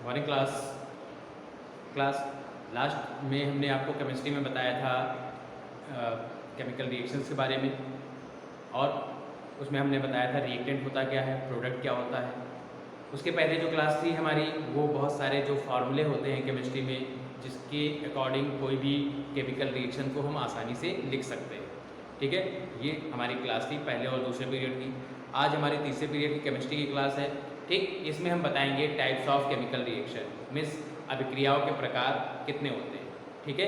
Morning class last में हमने आपको केमिस्ट्री में बताया था केमिकल रिएक्शंस के बारे में, और उसमें हमने बताया था रिएक्टेंट होता क्या है, प्रोडक्ट क्या होता है। उसके पहले जो क्लास थी हमारी, वो बहुत सारे जो फार्मूले होते हैं केमिस्ट्री में, जिसके अकॉर्डिंग कोई भी केमिकल रिएक्शन को हम आसानी से लिख सकते हैं। ठीक है, ये हमारी क्लास थी पहले और दूसरे पीरियड की। आज हमारे तीसरे पीरियड की केमिस्ट्री की क्लास है। ठीक, इसमें हम बताएंगे types of chemical reaction, means अभिक्रियाओं के प्रकार कितने होते हैं। ठीक है,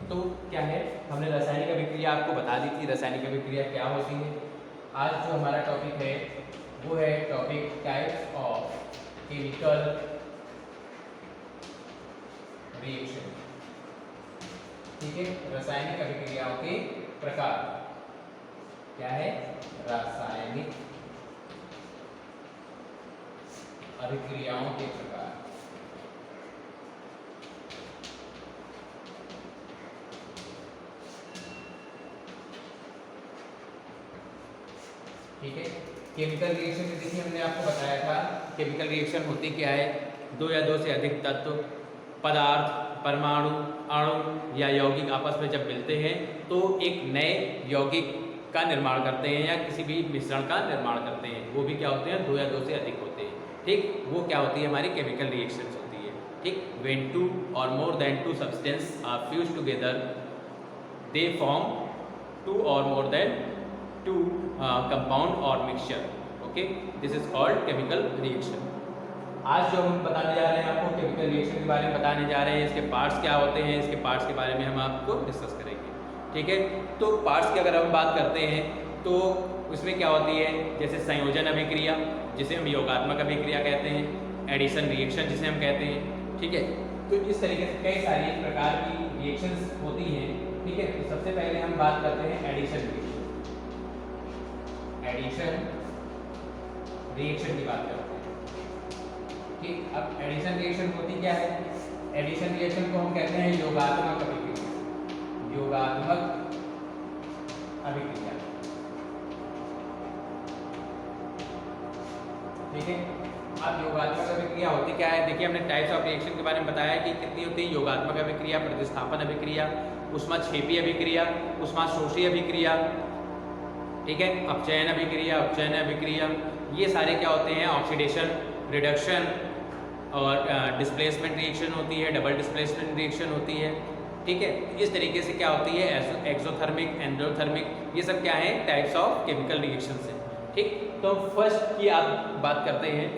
तो क्या है, हमने रासायनिक अभिक्रिया आपको बता दी थी, रासायनिक अभिक्रिया क्या होती है। आज जो हमारा टॉपिक है वो है topic types of chemical reaction. ठीक है, रासायनिक अभिक्रियाओं के प्रकार क्या है, रासायनिक अभिक्रियाओं के प्रकार। ठीक है, केमिकल रिएक्शन में देखिए हमने आपको बताया था केमिकल रिएक्शन होती क्या है, दो या दो से अधिक तत्व, पदार्थ, परमाणु, अणु या यौगिक आपस में जब मिलते हैं तो एक नए यौगिक का निर्माण करते हैं या किसी भी मिश्रण का निर्माण करते हैं। वो भी क्या होते हैं, दो या दो से अधिक होते हैं। ठीक, वो क्या होती है, हमारी केमिकल रिएक्शंस होती है। ठीक, व्हेन टू और more than two substance are fused together they form two और मोर देन टू कंपाउंड और mixture. Okay, this is called chemical reaction. आज जो हम बताने जा रहे हैं आपको केमिकल रिएक्शन के बारे में बताने जा रहे हैं, इसके पार्ट्स क्या होते हैं, इसके पार्ट्स के बारे में हम आपको डिस्कस करेंगे। ठीक है, तो पार्ट्स की अगर हम बात करते हैं तो उसमें क्या होती है, जैसे संयोजन अभिक्रिया जिसे हम योगात्मक अभिक्रिया कहते हैं, एडिशन रिएक्शन जिसे हम कहते हैं। ठीक है, तो इस तरीके से कई सारी प्रकार की रिएक्शंस होती हैं। ठीक है, तो सबसे पहले हम बात करते हैं एडिशन रिएक्शन। एडिशन रिएक्शन की बात करते हैं। ठीक, अब एडिशन रिएक्शन होती क्या है, एडिशन रिएक्शन को हम कहते हैं योगात्मक अभिक्रिया। योगात्मक अभिक्रिया। ठीक है, अब योगात्मक अभिक्रिया होती क्या है, देखिए हमने टाइप्स ऑफ रिएक्शन के बारे में बताया कि कितनी होती है, योगात्मक अभिक्रिया, प्रतिस्थापन अभिक्रिया, ऊष्माक्षेपी अभिक्रिया, ऊष्माशोषी अभिक्रिया। ठीक है, अपचयन अभिक्रिया, अपचयन अभिक्रिया, ये सारे क्या होते हैं, ऑक्सीडेशन, रिडक्शन और डिस्प्लेसमेंट रिएक्शन होती है, डबल डिस्प्लेसमेंट रिएक्शन होती है। ठीक है, इस तरीके से क्या होती है, एक्सोथर्मिक, एंडोथर्मिक, ये सब क्या है, टाइप्स ऑफ केमिकल रिएक्शन है। ठीक, तो फर्स्ट की आप बात करते हैं।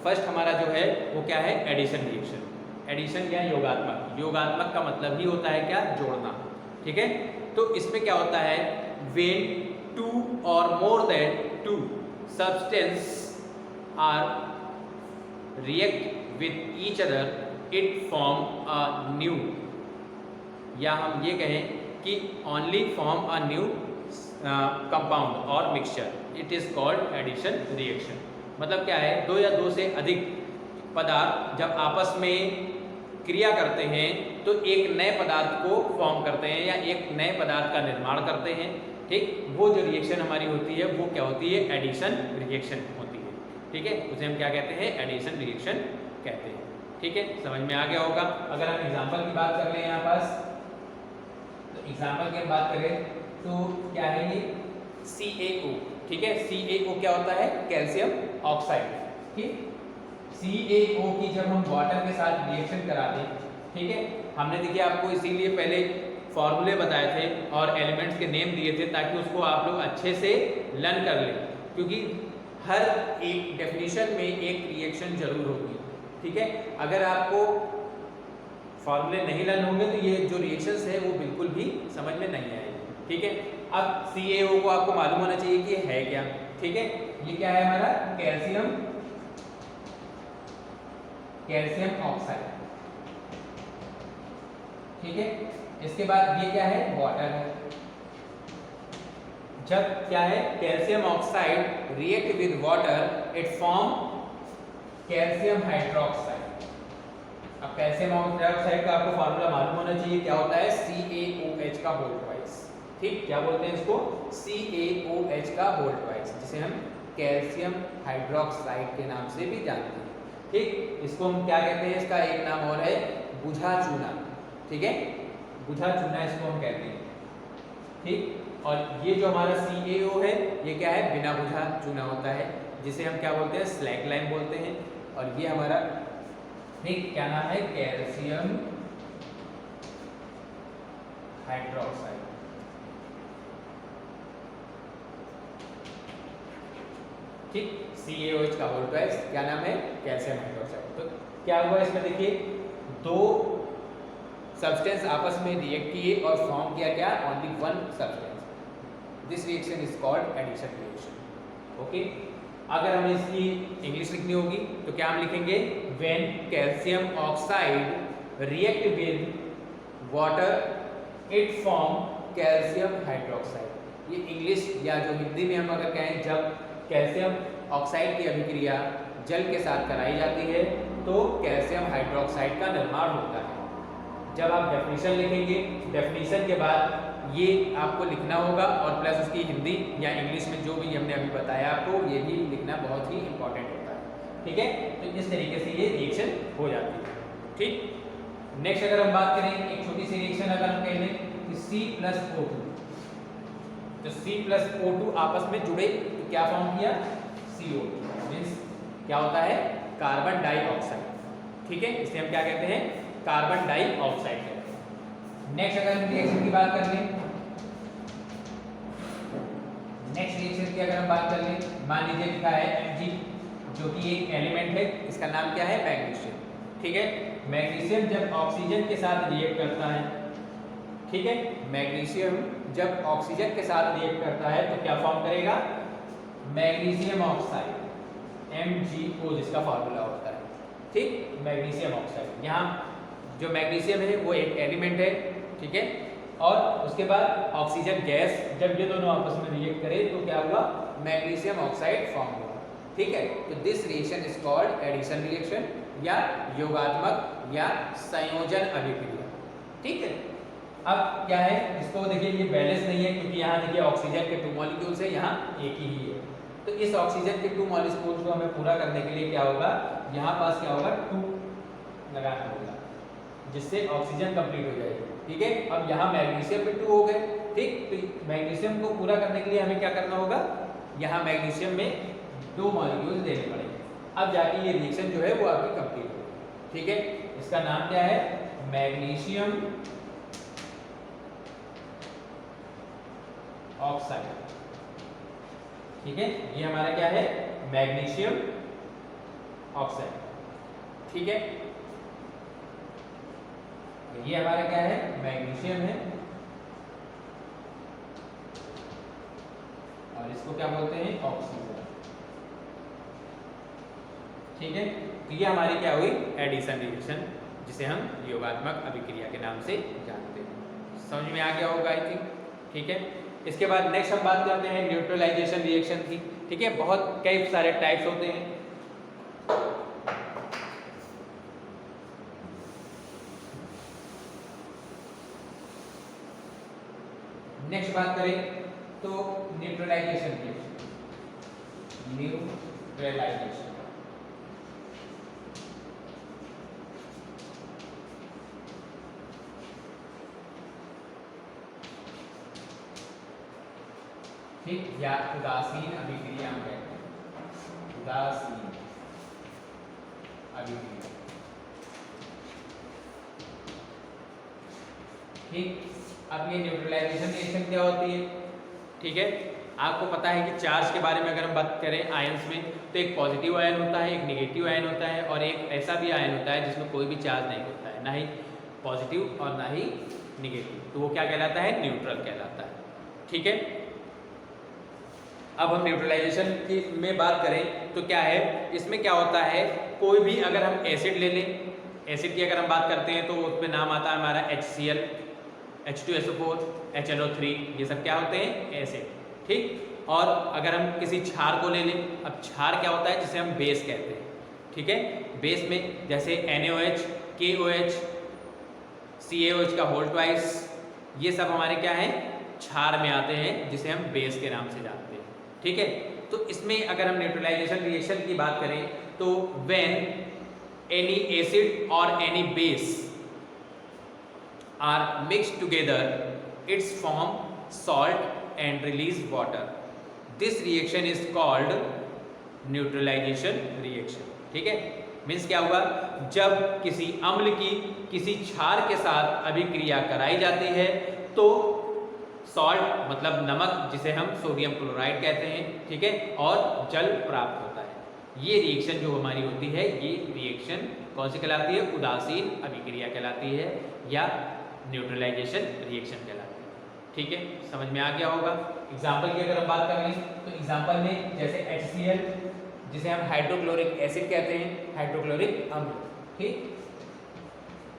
फर्स्ट हमारा जो है वो क्या है, एडिशन रिएक्शन। एडिशन क्या, योगात्मक। योगात्मक का मतलब ही होता है क्या, जोड़ना। ठीक है, तो इसमें क्या होता है, व्हेन टू और more than two substance are react with each other it form a new, या हम ये कहें कि only form a new compound और mixture, it is called addition reaction. मतलब क्या है, दो या दो से अधिक पदार्थ जब आपस में क्रिया करते हैं तो एक नए पदार्थ को फॉर्म करते हैं या एक नए पदार्थ का निर्माण करते हैं। ठीक, वो जो रिएक्शन हमारी होती है वो क्या होती है, एडिशन रिएक्शन होती है। ठीक है, उसे हम क्या कहते हैं, एडिशन रिएक्शन कहते हैं। ठीक है, समझ में आ गया होगा। अगर हम एग्जाम्पल की बात कर लें यहाँ पास, तो एग्जाम्पल की हम बात करें तो क्या है ये, CaO। ठीक है, CaO क्या होता है, कैल्शियम ऑक्साइड। ठीक, CaO की जब हम वाटर के साथ रिएक्शन कराते हैं, ठीक है, हमने देखिए आपको इसीलिए पहले फॉर्मूले बताए थे और एलिमेंट्स के नेम दिए थे ताकि उसको आप लोग अच्छे से लर्न कर लें, क्योंकि हर एक डेफिनेशन में एक रिएक्शन जरूर होगी। ठीक है, अगर आपको फॉर्मूले नहीं लर्न होंगे तो ये जो रिएक्शंस है वो बिल्कुल भी समझ में नहीं आएगी। ठीक है, अब CaO को आपको मालूम होना चाहिए कि है क्या। ठीक है, ये क्या है हमारा, कैल्शियम ऑक्साइड। ठीक है, इसके बाद ये क्या है, वाटर है। जब क्या है, calcium oxide react with water it form calcium hydroxide. अब कैल्शियम हाइड्रोक्साइड का आपको फार्मूला मालूम होना चाहिए, क्या होता है, CaOH का होल ट्वाइस। ठीक, क्या बोलते हैं इसको, CaOH का होल ट्वाइस, जिसे हम कैल्शियम हाइड्रोक्साइड के नाम से भी जानते हैं। ठीक, इसको हम क्या कहते हैं, इसका एक नाम और है बुझा चूना। ठीक है, बुझा चूना इसको हम कहते हैं। ठीक, और ये जो हमारा CaO है ये क्या है, बिना बुझा चूना होता है, जिसे हम क्या बोलते हैं, स्लैक लाइम बोलते हैं। और ये हमारा ठीक क्या नाम है, कैल्शियम हाइड्रोक्साइड। ठीक, CaOH का होल ट्वाइस क्या नाम है, कैल्शियम हाइड्रोक्साइड। तो क्या हुआ इसमें, देखिए दो सब्सटेंस आपस में रिएक्ट किए और फॉर्म किया क्या, only one substance. This reaction is called addition reaction. Okay, अगर हमें इसकी इंग्लिश लिखनी होगी तो क्या हम लिखेंगे, when calcium oxide react with water it form calcium hydroxide. ये इंग्लिश या जो हिंदी में हम अगर कहें, जब कैल्शियम ऑक्साइड की अभिक्रिया जल के साथ कराई जाती है तो कैल्शियम हाइड्रोक्साइड का निर्माण होता है। जब आप डेफिनेशन लिखेंगे, डेफिनेशन के बाद ये आपको लिखना होगा और प्लस उसकी हिंदी या इंग्लिश में जो भी हमने अभी बताया आपको, ये भी लिखना बहुत ही इंपॉर्टेंट होता है। ठीक है, तो इस तरीके से ये रिएक्शन हो जाती है। ठीक, नेक्स्ट अगर हम बात करें, एक छोटी सी रिएक्शन अगर हम कह लें कि C+O2, तो C+O2 आपस में जुड़े तो क्या फॉर्म किया, CO2, मीन्स क्या होता है, कार्बन डाइऑक्साइड। ठीक है, इसे हम क्या कहते हैं, कार्बन डाइऑक्साइड कहते हैं। नेक्स्ट अगर हम रिएक्शन की बात कर लें, नेक्स्ट रिएक्शन की अगर हम बात कर लें, मान लीजिए लिखा है Mg, जो कि एक एलिमेंट है, इसका नाम क्या है, मैग्नीशियम। ठीक है, मैग्नीशियम जब ऑक्सीजन के साथ रिएक्ट करता है, ठीक है, मैग्नीशियम जब ऑक्सीजन के साथ रिएक्ट करता है तो क्या फॉर्म करेगा, मैग्नीशियम ऑक्साइड, MgO जिसका फार्मूला होता है। ठीक, मैग्नीशियम ऑक्साइड। यहाँ जो मैग्नीशियम है वो एक एलिमेंट है। ठीक है, और उसके बाद ऑक्सीजन गैस, जब ये दोनों आपस में रिएक्ट करे तो क्या हुआ, मैग्नीशियम ऑक्साइड फॉर्म हुआ। ठीक है, तो this reaction is called addition reaction या योगात्मक या संयोजन अभिक्रिया। ठीक है, अब क्या है, इसको देखिए ये बैलेंस नहीं है क्योंकि यहाँ देखिए ऑक्सीजन के 2 मॉलिक्यूल्स है, यहाँ एक ही है। तो इस ऑक्सीजन के 2 मॉलिक्यूल्स को हमें पूरा करने के लिए क्या होगा, यहाँ पास क्या होगा, 2 लगाना होगा, जिससे ऑक्सीजन कंप्लीट हो जाएगी। ठीक है, अब यहाँ मैग्नीशियम पे 2 हो गए। ठीक, तो मैग्नीशियम को पूरा करने के लिए हमें क्या करना होगा, यहाँ मैग्नीशियम में 2 मॉलिक्यूल्स देने पड़ेंगे, अब जाके ये रिएक्शन जो है वो आपकी कंप्लीट होगी। ठीक है, इसका नाम क्या है, मैग्नीशियम ऑक्साइड। ठीक है, ये हमारा क्या है, मैग्नीशियम ऑक्साइड। ठीक है, ये हमारा क्या है, मैग्नीशियम है, और इसको क्या बोलते हैं, ऑक्सीजन। ठीक है, तो ये हमारी क्या हुई, एडिशन रिएक्शन, जिसे हम योगात्मक अभिक्रिया के नाम से जानते हैं। समझ में आ गया होगा आई थिंक। ठीक है, इसके बाद नेक्स्ट हम बात करते हैं न्यूट्रलाइजेशन रिएक्शन की। ठीक है, बहुत कई सारे टाइप्स होते हैं। नेक्स्ट बात करें तो न्यूट्रलाइजेशन रिएक्शन, न्यूट्रलाइजेशन। ठीक, या उदासीन अभिक्रिया हम कहते हैं, उदासीन अभिक्रिया। ठीक, अब ये न्यूट्रलाइजेशन रिएक्शन क्या होती है। ठीक है, आपको पता है कि चार्ज के बारे में अगर हम बात करें आयंस में, तो एक पॉजिटिव आयन होता है, एक निगेटिव आयन होता है, और एक ऐसा भी आयन होता है जिसमें कोई भी चार्ज नहीं होता है, ना ही पॉजिटिव और ना ही निगेटिव, तो वो क्या कहलाता है, न्यूट्रल कहलाता है। ठीक है, अब हम न्यूट्रलाइजेशन की में बात करें तो क्या है, इसमें क्या होता है, कोई भी अगर हम एसिड ले लें, एसिड की अगर हम बात करते हैं तो उसमें नाम आता है हमारा HCl, H2SO4, HNO3, ये सब क्या होते हैं, एसिड। ठीक, और अगर हम किसी क्षार को ले लें, अब क्षार क्या होता है, जिसे हम बेस कहते हैं। ठीक है, बेस में जैसे NaOH, KOH, CaOH का होल ट्वाइस, ये सब हमारे क्या हैं, क्षार में आते हैं, जिसे हम बेस के नाम से जानते हैं। ठीक है, तो इसमें अगर हम न्यूट्रलाइजेशन रिएक्शन की बात करें तो when any acid or any base are mixed together, it's form salt and release water. This reaction is called neutralisation reaction. ठीक है, मीन्स क्या हुआ, जब किसी अम्ल की किसी क्षार के साथ अभिक्रिया कराई जाती है तो सॉल्ट मतलब नमक, जिसे हम सोडियम क्लोराइड कहते हैं, ठीक है, और जल प्राप्त होता है। ये रिएक्शन जो हमारी होती है, ये रिएक्शन कौन सी कहलाती है, उदासीन अभिक्रिया कहलाती है या न्यूट्रलाइजेशन रिएक्शन कहलाती है। ठीक है, समझ में आ गया होगा। एग्जाम्पल की अगर हम बात कर लें तो एग्जाम्पल में जैसे HCl, जिसे हम हाइड्रोक्लोरिक एसिड कहते हैं, हाइड्रोक्लोरिक अम्ल, ठीक,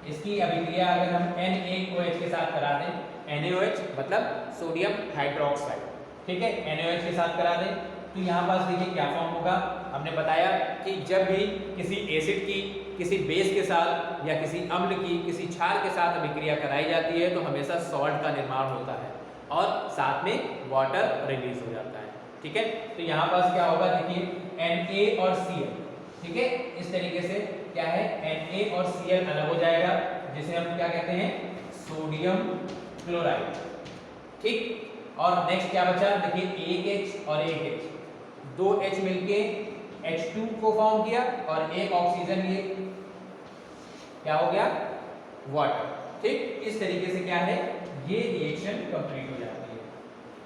इसकी अभिक्रिया अगर हम NaOH के साथ करा दें, NaOH मतलब सोडियम हाइड्रोक्साइड, ठीक है, NaOH के साथ करा दें तो यहाँ पास देखिए क्या फॉर्म होगा। हमने बताया कि जब भी किसी एसिड की किसी बेस के साथ या किसी अम्ल की किसी क्षार के साथ अभिक्रिया कराई जाती है तो हमेशा सॉल्ट का निर्माण होता है और साथ में वाटर रिलीज हो जाता है। ठीक है, तो यहाँ पास क्या होगा, देखिए Na और Cl, ठीक है, इस तरीके से क्या है, Na और Cl अलग हो जाएगा, जिसे हम क्या कहते हैं, सोडियम क्लोराइड। ठीक, और नेक्स्ट क्या बचा, देखिए एक H और एक H, दो H मिलके H2 को फॉर्म किया और एक ऑक्सीजन लिए, क्या हो गया, वाटर। ठीक, इस तरीके से क्या है, ये रिएक्शन कंप्लीट हो जाती है।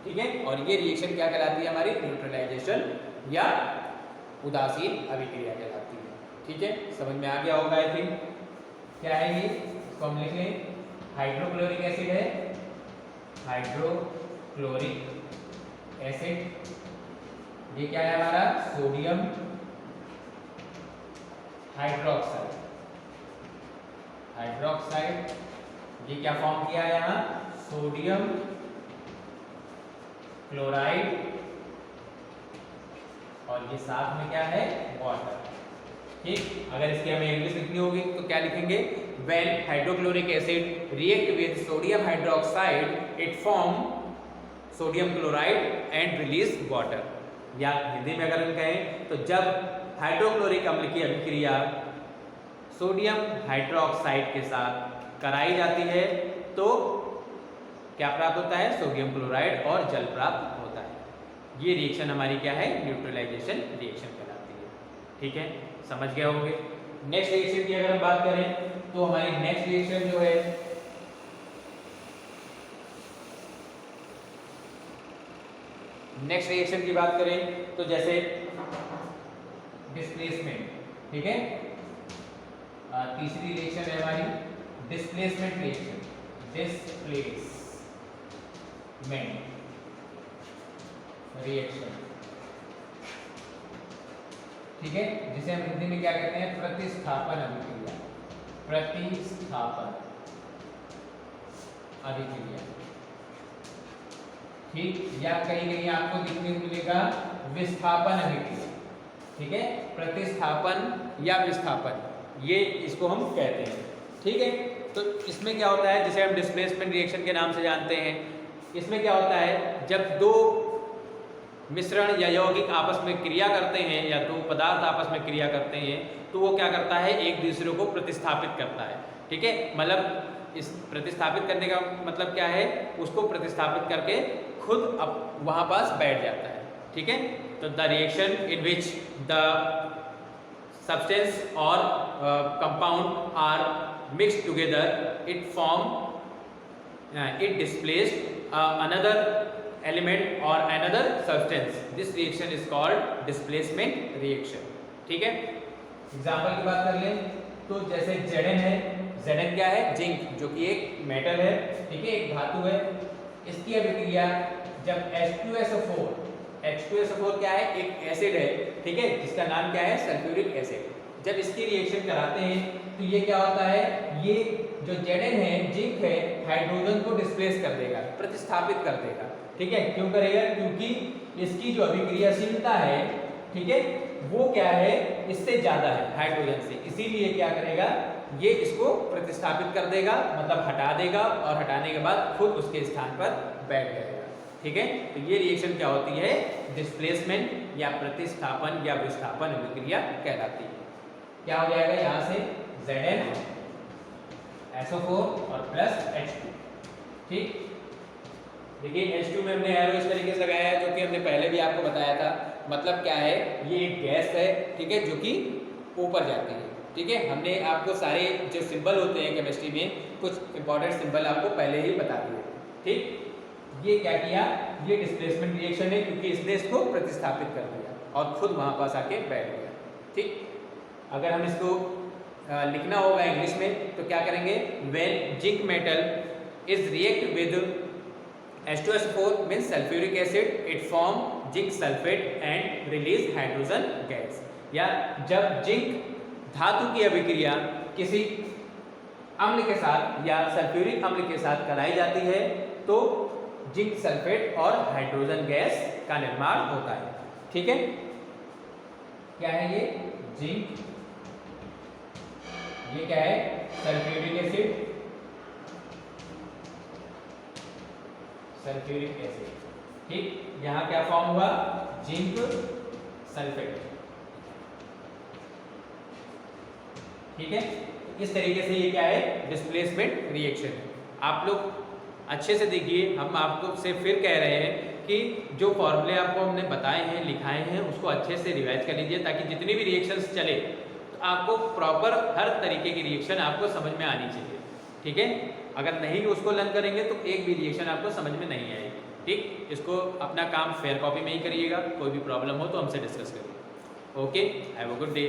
ठीक है, और ये रिएक्शन क्या कहलाती है, हमारी न्यूट्रलाइजेशन या उदासीन अभिक्रिया कहलाती है। ठीक है, समझ में आ गया होगा आई थिंक। क्या है ये, इसको हम लिख लें, हाइड्रोक्लोरिक एसिड है, हाइड्रोक्लोरिक एसिड, ये क्या है हमारा, सोडियम हाइड्रोक्साइड, हाइड्रोक्साइड, ये क्या फॉर्म किया है यहाँ, सोडियम क्लोराइड, और ये साथ में क्या है, वाटर। ठीक, अगर इसकी हमें इंग्लिश लिखनी होगी तो क्या लिखेंगे, when hydrochloric acid react with sodium hydroxide it form sodium chloride and release water. या हिंदी में अगर हम कहें तो जब हाइड्रोक्लोरिक अम्ल की अभिक्रिया सोडियम हाइड्रोक्साइड के साथ कराई जाती है तो क्या प्राप्त होता है, सोडियम क्लोराइड और जल प्राप्त होता है। ये रिएक्शन हमारी क्या है, न्यूट्रलाइजेशन रिएक्शन कहलाती है। ठीक है, समझ गए होंगे। नेक्स्ट रिएक्शन की अगर हम बात करें तो हमारी नेक्स्ट रिएक्शन जो है, नेक्स्ट रिएक्शन की बात करें तो जैसे डिस्प्लेसमेंट, ठीक है, तीसरी रिएक्शन है हमारी डिस्प्लेसमेंट रिएक्शन, डिस्प्लेसमेंट रिएक्शन, ठीक है, जिसे हम हिंदी में क्या कहते हैं, प्रतिस्थापन अभिक्रिया, प्रतिस्थापन अभिक्रिया। ठीक, या कहीं कहीं आपको देखने को मिलेगा विस्थापन अभिक्रिया। ठीक है, प्रतिस्थापन या विस्थापन, ये इसको हम कहते हैं। ठीक है, तो इसमें क्या होता है, जिसे हम डिस्प्लेसमेंट रिएक्शन के नाम से जानते हैं, इसमें क्या होता है, जब दो मिश्रण या यौगिक आपस में क्रिया करते हैं या दो पदार्थ आपस में क्रिया करते हैं तो वो क्या करता है, एक दूसरे को प्रतिस्थापित करता है। ठीक है, मतलब इस प्रतिस्थापित करने का मतलब क्या है, उसको प्रतिस्थापित करके खुद अब वहाँ पास बैठ जाता है। ठीक है, तो the reaction in which the substance और compound are mixed together it form it displaced another element or another substance. This reaction is called displacement reaction. ठीक है, एग्जाम्पल की बात कर लें तो जैसे Zn है, Zn क्या है, जिंक, जो कि एक मेटल है, ठीक है, एक धातु है, इसकी अभिक्रिया जब H2SO4, H2SO4 क्या है, एक एसिड है, ठीक है, जिसका नाम क्या है, सल्फ्यूरिक एसिड, जब इसकी रिएक्शन कराते हैं तो ये क्या होता है, ये जो Zn है, जिंक है, हाइड्रोजन को डिस्प्लेस कर देगा, प्रतिस्थापित कर देगा। ठीक है, क्यों करेगा, क्योंकि इसकी जो अभिक्रियाशीलता है, ठीक है, वो क्या है, इससे ज्यादा है हाइड्रोजन से, इसीलिए क्या करेगा, ये इसको प्रतिस्थापित कर देगा, मतलब हटा देगा, और हटाने के बाद खुद उसके स्थान पर बैठ जाएगा। ठीक है, तो ये रिएक्शन क्या होती है, डिस्प्लेसमेंट या प्रतिस्थापन या विस्थापन अभिक्रिया कहलाती है। क्या हो जाएगा यहाँ से Zn SO4 और प्लस H2। ठीक, देखिए H2 में हमने एरो इस तरीके से लगाया है जो कि हमने पहले भी आपको बताया था। मतलब क्या है, ये एक गैस है, ठीक है, जो कि ऊपर जाती है। ठीक है, हमने आपको सारे जो सिंबल होते हैं केमिस्ट्री में, कुछ इंपॉर्टेंट सिंबल आपको पहले ही बता दिए। ठीक, ये क्या किया, ये डिस्प्लेसमेंट रिएक्शन है क्योंकि इसने इसको प्रतिस्थापित कर दिया और खुद वहां पास आके बैठ गया। ठीक, अगर हम इसको लिखना होगा इंग्लिश में तो क्या करेंगे, when zinc metal is react with H2SO4 means sulfuric acid, it form zinc sulphate and release hydrogen gas. या जब जिंक धातु की अभिक्रिया किसी अम्ल के साथ या सल्फ्यूरिक अम्ल के साथ कराई जाती है तो जिंक सल्फेट और हाइड्रोजन गैस का निर्माण होता है। ठीक है, क्या है ये जिंक, ये क्या है सल्फ्यूरिक एसिड, सल्फ्यूरिक एसिड। ठीक, यहां क्या फॉर्म हुआ, जिंक सल्फेट। ठीक है, इस तरीके से ये क्या है, डिस्प्लेसमेंट रिएक्शन है। आप लोग अच्छे से देखिए, हम आपको से फिर कह रहे हैं कि जो फॉर्मूले आपको हमने बताए हैं, लिखाए हैं, उसको अच्छे से रिवाइज कर लीजिए ताकि जितनी भी रिएक्शंस चले तो आपको प्रॉपर हर तरीके की रिएक्शन आपको समझ में आनी चाहिए। ठीक है, अगर नहीं उसको लर्न करेंगे तो एक भी रिएक्शन आपको समझ में नहीं आएगी। ठीक, इसको अपना काम फेयर कॉपी में ही करिएगा, कोई भी प्रॉब्लम हो तो हमसे डिस्कस करिए। Okay, have a good day.